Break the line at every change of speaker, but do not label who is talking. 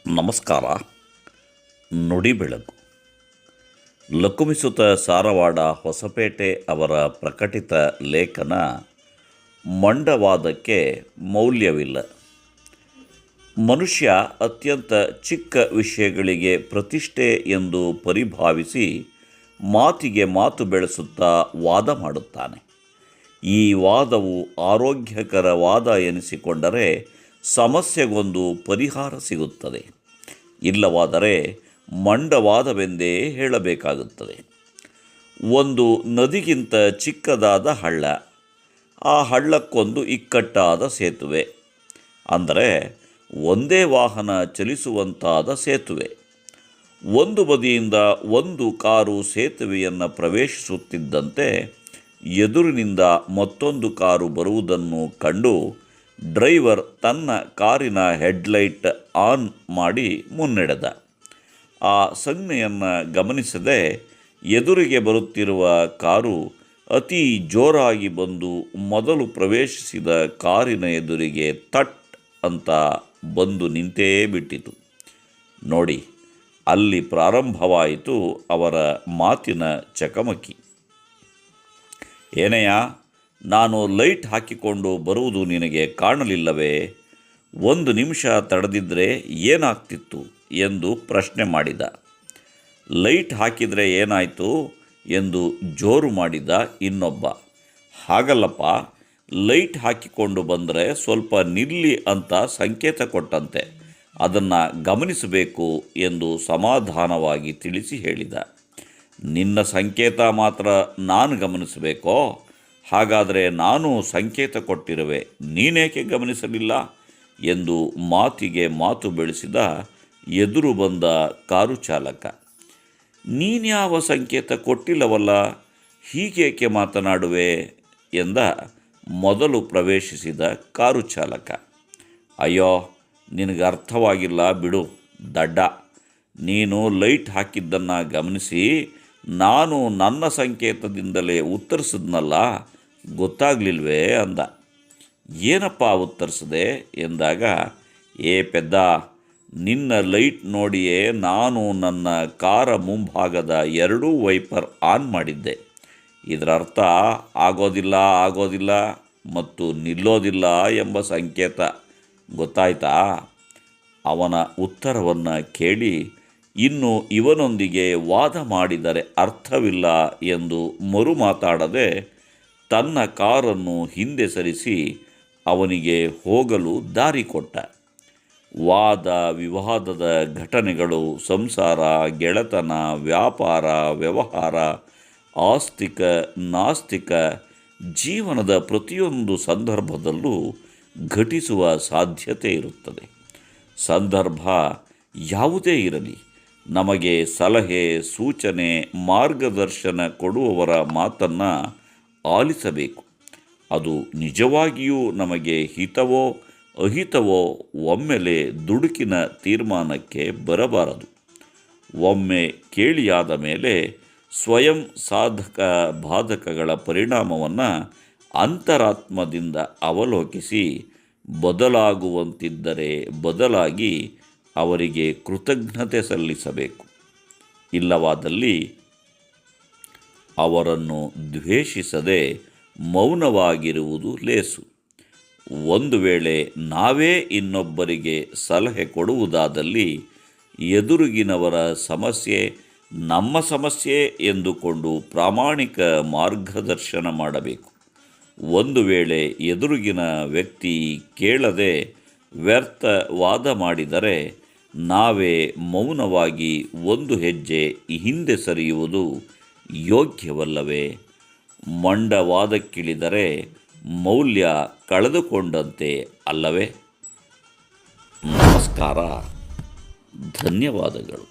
ನಮಸ್ಕಾರ. ನುಡಿ ಬೆಳಕು. ಲಕುಮಿಸುತ ಸಾರವಾಡ ಹೊಸಪೇಟೆ ಅವರ ಪ್ರಕಟಿತ ಲೇಖನ ಮಂಡವಾದಕ್ಕೆ ಮೌಲ್ಯವಿಲ್ಲ. ಮನುಷ್ಯ ಅತ್ಯಂತ ಚಿಕ್ಕ ವಿಷಯಗಳಿಗೆ ಪ್ರತಿಷ್ಠೆ ಎಂದು ಪರಿಭಾವಿಸಿ ಮಾತಿಗೆ ಮಾತು ಬೆಳೆಸುತ್ತಾ ವಾದ ಮಾಡುತ್ತಾನೆ. ಈ ವಾದವು ಆರೋಗ್ಯಕರ ವಾದ ಎನಿಸಿಕೊಂಡರೆ ಸಮಸ್ಯೆಗೊಂದು ಪರಿಹಾರ ಸಿಗುತ್ತದೆ. ಇಲ್ಲವಾದರೆ ಮಂಡವಾದವೆಂದೇ ಹೇಳಬೇಕಾಗುತ್ತದೆ. ಒಂದು ನದಿಗಿಂತ ಚಿಕ್ಕದಾದ ಹಳ್ಳ, ಆ ಹಳ್ಳಕ್ಕೊಂದು ಇಕ್ಕಟ್ಟಾದ ಸೇತುವೆ, ಅಂದರೆ ಒಂದೇ ವಾಹನ ಚಲಿಸುವಂತಾದ ಸೇತುವೆ. ಒಂದು ಬದಿಯಿಂದ ಒಂದು ಕಾರು ಸೇತುವೆಯನ್ನು ಪ್ರವೇಶಿಸುತ್ತಿದ್ದಂತೆ ಎದುರಿನಿಂದ ಮತ್ತೊಂದು ಕಾರು ಬರುವುದನ್ನು ಕಂಡು ಡ್ರೈವರ್ ತನ್ನ ಕಾರಿನ ಹೆಡ್ಲೈಟ್ ಆನ್ ಮಾಡಿ ಮುನ್ನಡೆದ. ಆ ಸಂಜ್ಞೆಯನ್ನು ಗಮನಿಸದೆ ಎದುರಿಗೆ ಬರುತ್ತಿರುವ ಕಾರು ಅತಿ ಜೋರಾಗಿ ಬಂದು ಮೊದಲು ಪ್ರವೇಶಿಸಿದ ಕಾರಿನ ಎದುರಿಗೆ ತಟ್ ಅಂತ ಬಂದು ನಿಂತೇ ಬಿಟ್ಟಿತು. ನೋಡಿ, ಅಲ್ಲಿ ಪ್ರಾರಂಭವಾಯಿತು ಅವರ ಮಾತಿನ ಚಕಮಕಿ. ಏನಯ್ಯ, ನಾನು ಲೈಟ್ ಹಾಕಿಕೊಂಡು ಬರುವುದು ನಿನಗೆ ಕಾಣಲಿಲ್ಲವೇ? 1 ನಿಮಿಷ ತಡೆದಿದ್ದರೆ ಏನಾಗ್ತಿತ್ತು ಎಂದು ಪ್ರಶ್ನೆ ಮಾಡಿದ. ಲೈಟ್ ಹಾಕಿದರೆ ಏನಾಯಿತು ಎಂದು ಜೋರು ಮಾಡಿದ ಇನ್ನೊಬ್ಬ. ಹಾಗಲ್ಲಪ್ಪ, ಲೈಟ್ ಹಾಕಿಕೊಂಡು ಬಂದರೆ ಸ್ವಲ್ಪ ನಿಲ್ಲಿ ಅಂತ ಸಂಕೇತ ಕೊಟ್ಟಂತೆ, ಅದನ್ನು ಗಮನಿಸಬೇಕು ಎಂದು ಸಮಾಧಾನವಾಗಿ ತಿಳಿಸಿ ಹೇಳಿದ. ನಿನ್ನ ಸಂಕೇತ ಮಾತ್ರ ನಾನು ಗಮನಿಸಬೇಕೋ? ಹಾಗಾದರೆ ನಾನು ಸಂಕೇತ ಕೊಟ್ಟಿರುವೆ, ನೀನೇಕೆ ಗಮನಿಸಲಿಲ್ಲ ಎಂದು ಮಾತಿಗೆ ಮಾತು ಬೆಳೆಸಿದ ಎದುರು ಬಂದ ಕಾರು ಚಾಲಕ. ನೀನ್ಯಾವ ಸಂಕೇತ ಕೊಟ್ಟಿಲ್ಲವಲ್ಲ, ಹೀಗೇಕೆ ಮಾತನಾಡುವೆ ಎಂದ ಮೊದಲು ಪ್ರವೇಶಿಸಿದ ಕಾರು ಚಾಲಕ. ಅಯ್ಯೋ, ನಿನಗೆ ಅರ್ಥವಾಗಿಲ್ಲ ಬಿಡು ದಡ್ಡ. ನೀನು ಲೈಟ್ ಹಾಕಿದ್ದನ್ನು ಗಮನಿಸಿ ನಾನು ನನ್ನ ಸಂಕೇತದಿಂದಲೇ ಉತ್ತರಿಸಿದ್ನಲ್ಲ, ಗೊತ್ತಾಗಲಿಲ್ವೇ ಅಂದ. ಏನಪ್ಪ ಉತ್ತರಿಸಿದೆ ಎಂದಾಗ, ಏ ಪೆದ್ದ, ನಿನ್ನ ಲೈಟ್ ನೋಡಿಯೇ ನಾನು ನನ್ನ ಕಾರ ಮುಂಭಾಗದ 2 ವೈಪರ್ ಆನ್ ಮಾಡಿದ್ದೆ. ಇದರ ಅರ್ಥ ಆಗೋದಿಲ್ಲ ಮತ್ತು ನಿಲ್ಲೋದಿಲ್ಲ ಎಂಬ ಸಂಕೇತ. ಗೊತ್ತಾಯ್ತಾ? ಅವನ ಉತ್ತರವನ್ನು ಕೇಳಿ ಇನ್ನು ಇವನೊಂದಿಗೆ ವಾದ ಮಾಡಿದರೆ ಅರ್ಥವಿಲ್ಲ ಎಂದು ಮರು ಮಾತಾಡದೆ ತನ್ನ ಕಾರನ್ನು ಹಿಂದೆ ಸರಿಸಿ ಅವನಿಗೆ ಹೋಗಲು ದಾರಿ ಕೊಟ್ಟ. ವಾದ ವಿವಾದದ ಘಟನೆಗಳು ಸಂಸಾರ, ಗೆಳೆತನ, ವ್ಯಾಪಾರ, ವ್ಯವಹಾರ, ಆಸ್ತಿಕ ನಾಸ್ತಿಕ ಜೀವನದ ಪ್ರತಿಯೊಂದು ಸಂದರ್ಭದಲ್ಲೂ ಘಟಿಸುವ ಸಾಧ್ಯತೆ ಇರುತ್ತದೆ. ಸಂದರ್ಭ ಯಾವುದೇ ಇರಲಿ, ನಮಗೆ ಸಲಹೆ, ಸೂಚನೆ, ಮಾರ್ಗದರ್ಶನ ಕೊಡುವವರ ಮಾತನ್ನು ಆಲಿಸಬೇಕು. ಅದು ನಿಜವಾಗಿಯೂ ನಮಗೆ ಹಿತವೋ ಅಹಿತವೋ ಒಮ್ಮೆಲೆ ದುಡುಕಿನ ತೀರ್ಮಾನಕ್ಕೆ ಬರಬಾರದು. ಒಮ್ಮೆ ಕೇಳಿಯಾದ ಮೇಲೆ ಸ್ವಯಂ ಸಾಧಕ ಬಾಧಕಗಳ ಪರಿಣಾಮವನ್ನು ಅಂತರಾತ್ಮದಿಂದ ಅವಲೋಕಿಸಿ ಬದಲಾಗುವಂತಿದ್ದರೆ ಬದಲಾಗಿ ಅವರಿಗೆ ಕೃತಜ್ಞತೆ ಸಲ್ಲಿಸಬೇಕು. ಇಲ್ಲವಾದಲ್ಲಿ ಅವರನ್ನು ದ್ವೇಷಿಸದೆ ಮೌನವಾಗಿರುವುದು ಲೇಸು. ಒಂದು ವೇಳೆ ನಾವೇ ಇನ್ನೊಬ್ಬರಿಗೆ ಸಲಹೆ ಕೊಡುವುದಾದಲ್ಲಿ ಎದುರಿಗಿನವರ ಸಮಸ್ಯೆ ನಮ್ಮ ಸಮಸ್ಯೆ ಎಂದುಕೊಂಡು ಪ್ರಾಮಾಣಿಕ ಮಾರ್ಗದರ್ಶನ ಮಾಡಬೇಕು. ಒಂದು ವೇಳೆ ಎದುರಿಗಿನ ವ್ಯಕ್ತಿ ಕೇಳದೆ ವ್ಯರ್ಥ ವಾದ ಮಾಡಿದರೆ ನಾವೇ ಮೌನವಾಗಿ 1 ಹೆಜ್ಜೆ ಹಿಂದೆ ಸರಿಯುವುದು ಯೋಗ್ಯವಲ್ಲವೇ? ಮಂಡವಾದಕ್ಕಿಳಿದರೆ ಮೌಲ್ಯ ಕಳೆದುಕೊಂಡಂತೆ ಅಲ್ಲವೇ? ನಮಸ್ಕಾರ, ಧನ್ಯವಾದಗಳು.